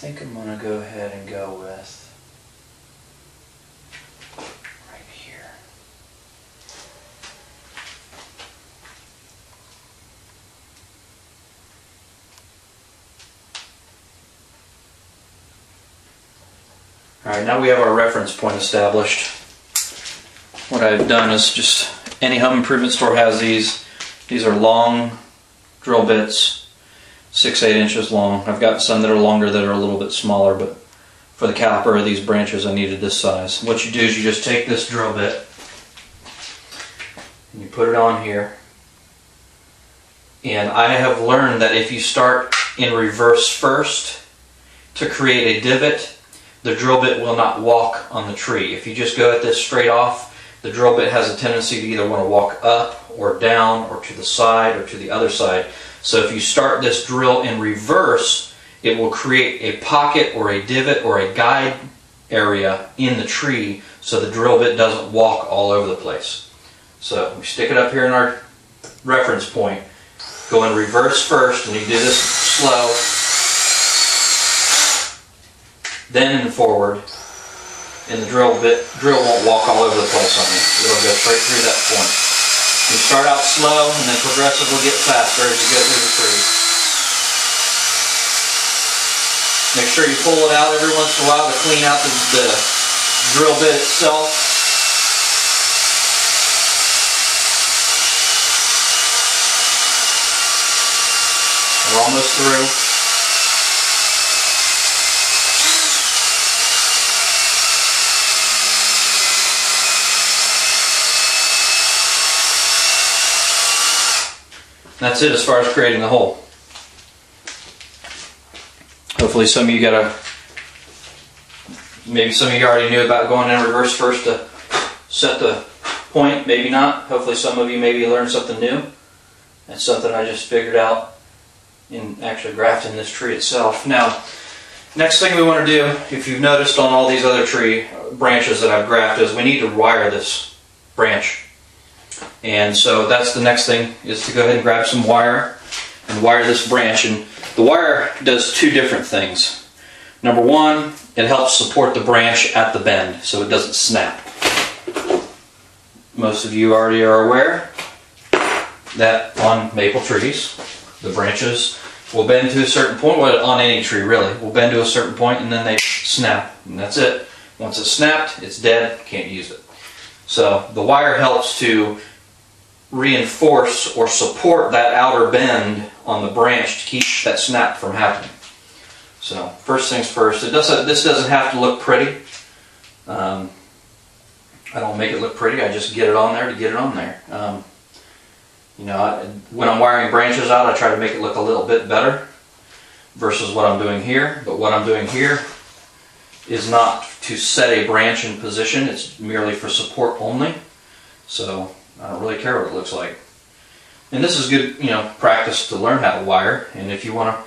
think I'm going to go ahead and go with right here. Alright, now we have our reference point established. What I've done is just, any home improvement store has these. These are long drill bits, 6-8 inches long. I've got some that are longer that are a little bit smaller, but for the caliper of these branches I needed this size. What you do is you just take this drill bit and you put it on here. And I have learned that if you start in reverse first to create a divot, the drill bit will not walk on the tree. If you just go at this straight off, the drill bit has a tendency to either want to walk up or down or to the side or to the other side. So if you start this drill in reverse, it will create a pocket or a divot or a guide area in the tree so the drill bit doesn't walk all over the place. So we stick it up here in our reference point, go in reverse first, and you do this slow, then in forward, and the drill won't walk all over the place on you. It'll go straight through that point. You start out slow and then progressively get faster as you go through the tree. Make sure you pull it out every once in a while to clean out the drill bit itself. We're almost through. That's it as far as creating the hole. Hopefully some of you maybe some of you already knew about going in reverse first to set the point, maybe not. Hopefully some of you maybe learned something new. That's something I just figured out in actually grafting this tree itself. Now, next thing we want to do, if you've noticed on all these other tree branches that I've grafted, is we need to wire this branch. And so that's the next thing, is to go ahead and grab some wire and wire this branch. And the wire does two different things. Number one, it helps support the branch at the bend so it doesn't snap. Most of you already are aware that on maple trees, the branches will bend to a certain point, well, on any tree really, will bend to a certain point and then they snap, and that's it. Once it's snapped, it's dead, can't use it. So the wire helps to reinforce or support that outer bend on the branch to keep that snap from happening. So first things first, this doesn't have to look pretty. I don't make it look pretty, I just get it on there to get it on there. You know, when I'm wiring branches out, I try to make it look a little bit better versus what I'm doing here. But what I'm doing here is not to set a branch in position, it's merely for support only. So I don't really care what it looks like. And this is good, you know, practice to learn how to wire. And if you want to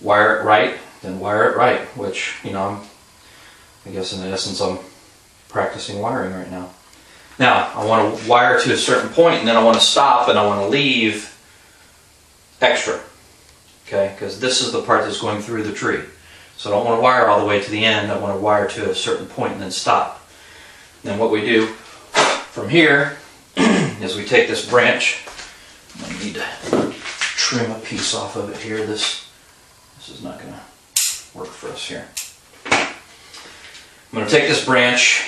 wire it right, then wire it right. Which, you know, I guess in essence I'm practicing wiring right now. Now, I want to wire to a certain point, and then I want to stop and I want to leave extra. Okay, because this is the part that's going through the tree. So I don't want to wire all the way to the end, I want to wire to a certain point and then stop. Then what we do from here is we take this branch. I need to trim a piece off of it here. This is not going to work for us here. I'm going to take this branch,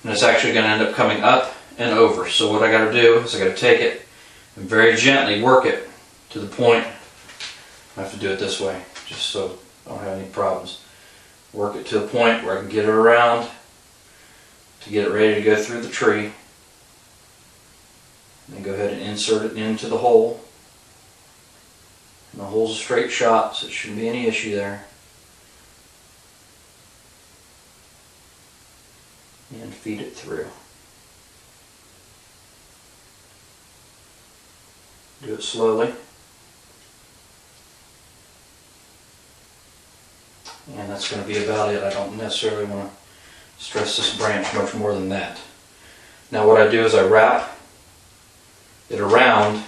and it's actually going to end up coming up and over. So what I got to do is I got to take it and very gently work it to the point. I have to do it this way, just so I don't have any problems. Work it to the point where I can get it around to get it ready to go through the tree. Then go ahead and insert it into the hole. And the hole's a straight shot, so it shouldn't be any issue there. And feed it through. Do it slowly. And that's going to be about it. I don't necessarily want to stress this branch much more than that. Now what I do is I wrap it around,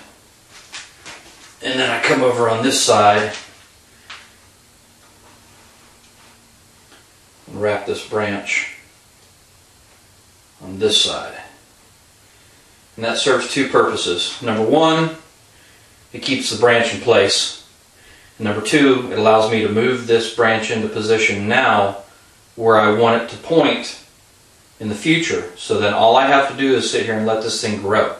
and then I come over on this side and wrap this branch on this side. And that serves two purposes. Number one, it keeps the branch in place. And number two, it allows me to move this branch into position now where I want it to point in the future. So then all I have to do is sit here and let this thing grow.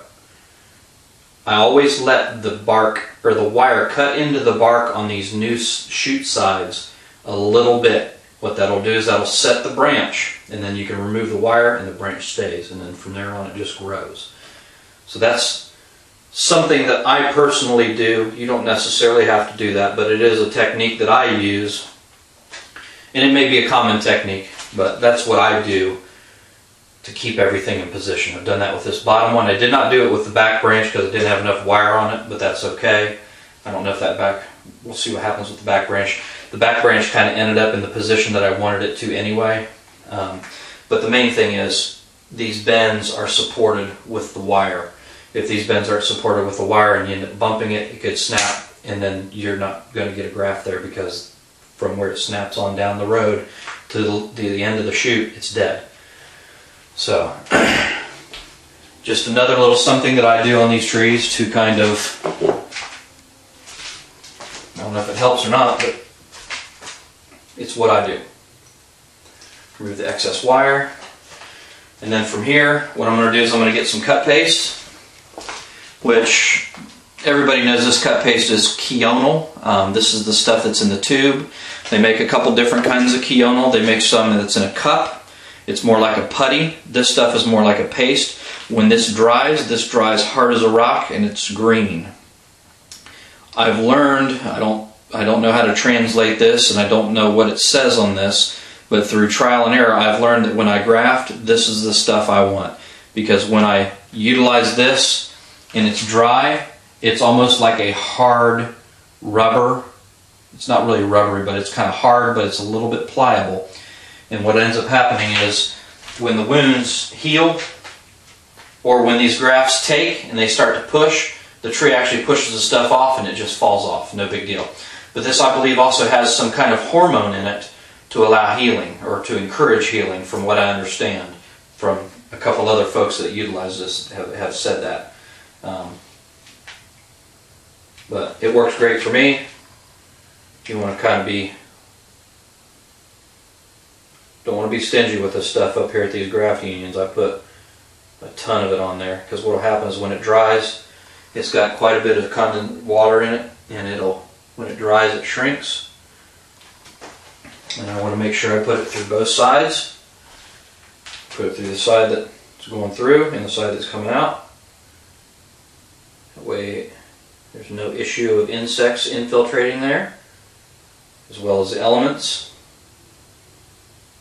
I always let the bark or the wire cut into the bark on these new shoot sides a little bit. What that'll do is that'll set the branch, and then you can remove the wire and the branch stays, and then from there on it just grows. So that's something that I personally do. You don't necessarily have to do that, but it is a technique that I use, and it may be a common technique, but that's what I do to keep everything in position. I've done that with this bottom one. I did not do it with the back branch because it didn't have enough wire on it, but that's okay. I don't know if that back, we'll see what happens with the back branch. The back branch kind of ended up in the position that I wanted it to anyway. But the main thing is these bends are supported with the wire. If these bends aren't supported with the wire and you end up bumping it, it could snap, and then you're not going to get a graft there, because from where it snaps on down the road to the end of the shoot, it's dead. So, just another little something that I do on these trees to kind of, I don't know if it helps or not, but it's what I do. Remove the excess wire, and then from here, what I'm going to do is I'm going to get some cut paste, which everybody knows this cut paste is Keonal. This is the stuff that's in the tube. They make a couple different kinds of Keonal. They make some that's in a cup. It's more like a putty. This stuff is more like a paste. When this dries hard as a rock, and it's green. I've learned, I don't know how to translate this, and I don't know what it says on this, but through trial and error, I've learned that when I graft, this is the stuff I want. Because when I utilize this and it's dry, it's almost like a hard rubber. It's not really rubbery, but it's kind of hard, but it's a little bit pliable. And what ends up happening is when the wounds heal, or when these grafts take and they start to push, the tree actually pushes the stuff off and it just falls off. No big deal. But this, I believe, also has some kind of hormone in it to allow healing, or to encourage healing, from what I understand. From a couple other folks that utilize this have said that. But it works great for me. If you want to kind of don't want to be stingy with this stuff up here at these graft unions. I put a ton of it on there, because what will happen is when it dries, it's got quite a bit of condensed water in it, and when it dries, it shrinks. And I want to make sure I put it through both sides. Put it through the side that's going through and the side that's coming out. That way there's no issue of insects infiltrating there, as well as the elements.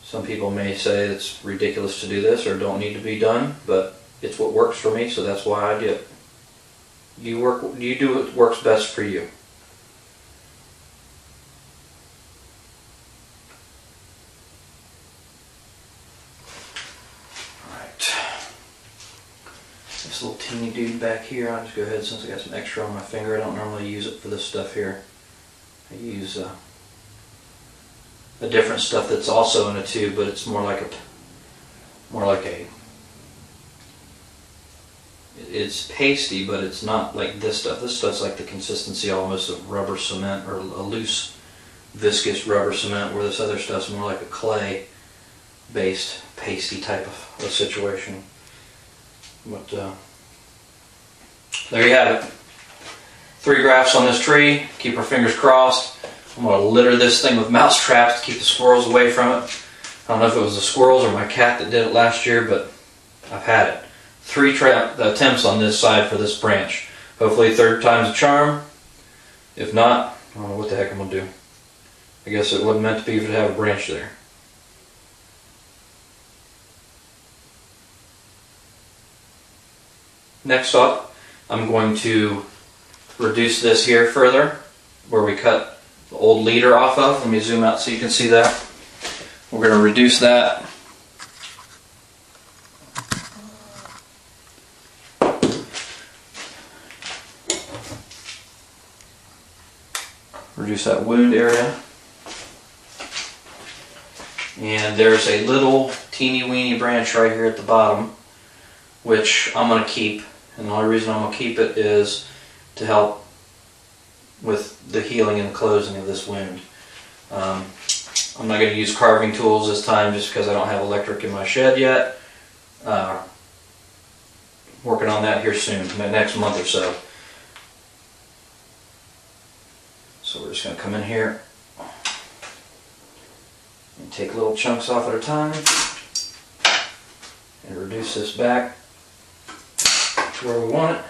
Some people may say it's ridiculous to do this or don't need to be done, but it's what works for me, so that's why I do it. You do what works best for you. Alright. This little teeny dude back here, I'll just go ahead, since I got some extra on my finger. I don't normally use it for this stuff here. I use a different stuff that's also in a tube, but it's more like a it's pasty, but it's not like this stuff. This stuff's like the consistency almost of rubber cement, or a loose viscous rubber cement, where this other stuff's more like a clay based pasty type of a situation. But there you have it. 3 grafts on this tree. Keep our fingers crossed. I'm going to litter this thing with mouse traps to keep the squirrels away from it. I don't know if it was the squirrels or my cat that did it last year, but I've had it. 3 attempts on this side for this branch. Hopefully 3rd time's a charm. If not, I don't know what the heck I'm going to do. I guess it wasn't meant to be to have a branch there. Next up, I'm going to reduce this here further, where we cut the old leader off of. Let me zoom out so you can see that. We're going to reduce that. Reduce that wound area. And there's a little teeny weeny branch right here at the bottom, which I'm going to keep. And the only reason I'm going to keep it is to help with the healing and the closing of this wound. I'm not going to use carving tools this time just because I don't have electric in my shed yet. Working on that here soon, in the next month or so. So we're just going to come in here and take little chunks off at a time and reduce this back to where we want it.